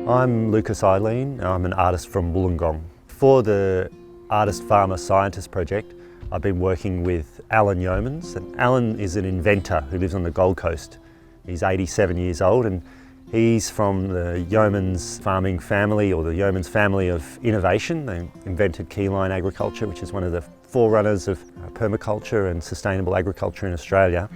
I'm Lucas Eileen. I'm an artist from Wollongong. For the Artist Pharma Scientist project, I've been working with Alan Yeomans. And Alan is an inventor who lives on the Gold Coast. He's 87 years old and he's from the Yeomans farming family, or the Yeomans family of innovation. They invented Keyline Agriculture, which is one of the forerunners of permaculture and sustainable agriculture in Australia.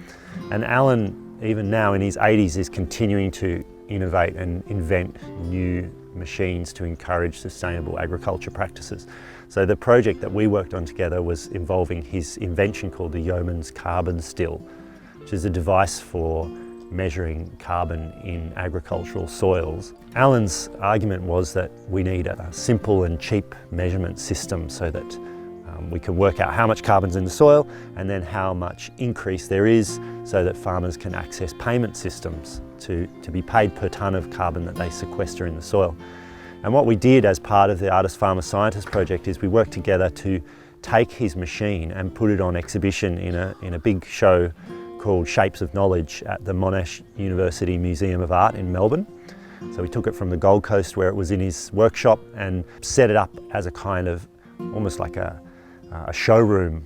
And Alan, even now in his 80s, is continuing to innovate and invent new machines to encourage sustainable agriculture practices. So the project that we worked on together was involving his invention called the Yeomans Carbon Still, which is a device for measuring carbon in agricultural soils. Alan's argument was that we need a simple and cheap measurement system so that we can work out how much carbon's in the soil and then how much increase there is, so that farmers can access payment systems to be paid per tonne of carbon that they sequester in the soil. And what we did as part of the Artist Pharma Scientist project is we worked together to take his machine and put it on exhibition in a big show called Shapes of Knowledge at the Monash University Museum of Art in Melbourne. So we took it from the Gold Coast, where it was in his workshop, and set it up as a kind of almost like a showroom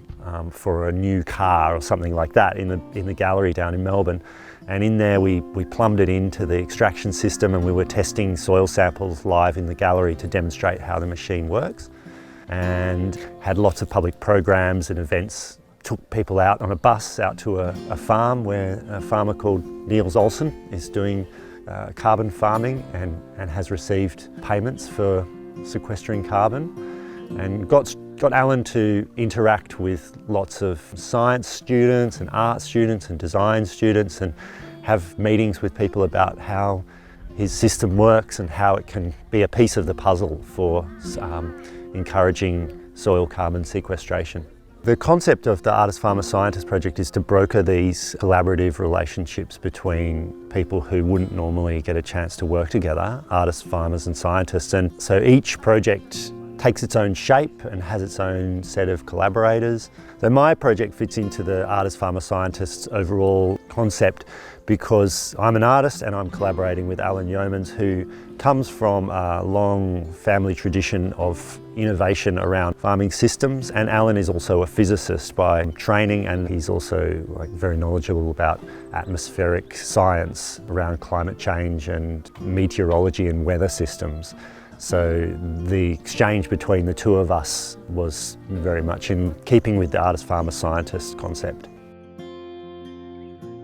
for a new car or something like that in the gallery down in Melbourne. And in there we plumbed it into the extraction system, and we were testing soil samples live in the gallery to demonstrate how the machine works, and had lots of public programs and events. Took people out on a bus out to a farm where a farmer called Niels Olsen is doing carbon farming and has received payments for sequestering carbon, and got Alan to interact with lots of science students and art students and design students, and have meetings with people about how his system works and how it can be a piece of the puzzle for encouraging soil carbon sequestration. The concept of the Artist Pharma Scientist project is to broker these collaborative relationships between people who wouldn't normally get a chance to work together, artists, farmers and scientists. And so each project takes its own shape and has its own set of collaborators. So my project fits into the Artist Pharma Scientist's overall concept because I'm an artist and I'm collaborating with Alan Yeomans, who comes from a long family tradition of innovation around farming systems. And Alan is also a physicist by training, and he's also very knowledgeable about atmospheric science around climate change and meteorology and weather systems. So the exchange between the two of us was very much in keeping with the Artist Pharma Scientist concept.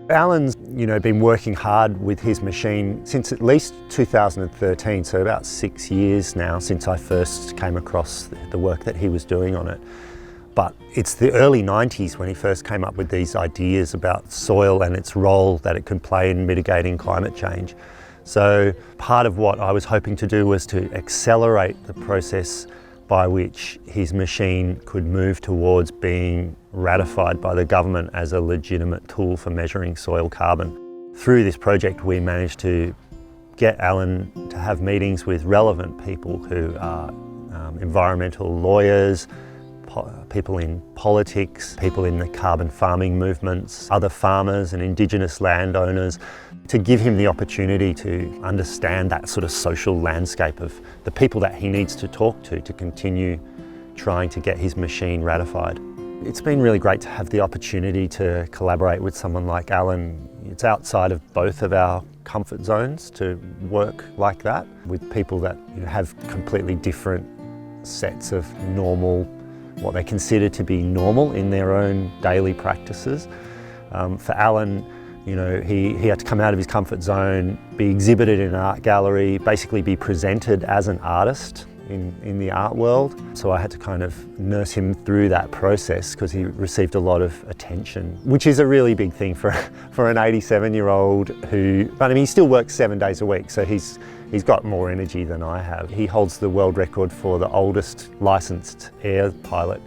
Alan's been working hard with his machine since at least 2013, so about 6 years now since I first came across the work that he was doing on it. But it's the early 90s when he first came up with these ideas about soil and its role that it can play in mitigating climate change. So part of what I was hoping to do was to accelerate the process by which his machine could move towards being ratified by the government as a legitimate tool for measuring soil carbon. Through this project, we managed to get Alan to have meetings with relevant people who are environmental lawyers, people in politics, people in the carbon farming movements, other farmers and Indigenous landowners, to give him the opportunity to understand that sort of social landscape of the people that he needs to talk to continue trying to get his machine ratified. It's been really great to have the opportunity to collaborate with someone like Alan. It's outside of both of our comfort zones to work like that with people that have completely different sets of normal, what they consider to be normal in their own daily practices. For Alan, he had to come out of his comfort zone, be exhibited in an art gallery, basically be presented as an artist in the art world. So I had to kind of nurse him through that process because he received a lot of attention, which is a really big thing for an 87-year-old but I mean, he still works 7 days a week, so he's got more energy than I have. He holds the world record for the oldest licensed air pilot.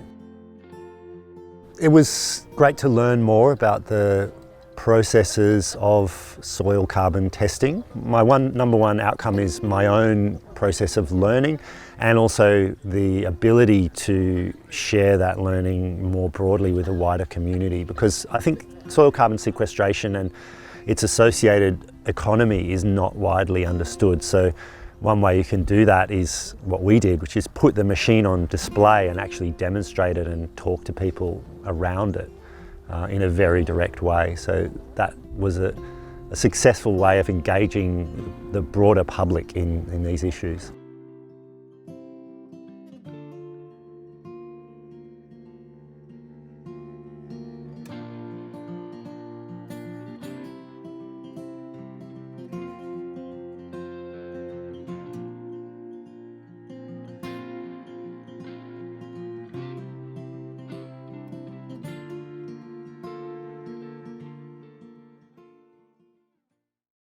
It was great to learn more about the processes of soil carbon testing. My number one outcome is my own process of learning, and also the ability to share that learning more broadly with a wider community, because I think soil carbon sequestration and its associated economy is not widely understood. So One way you can do that is what we did, which is put the machine on display and actually demonstrate it and talk to people around it in a very direct way. So that was a successful way of engaging the broader public in these issues.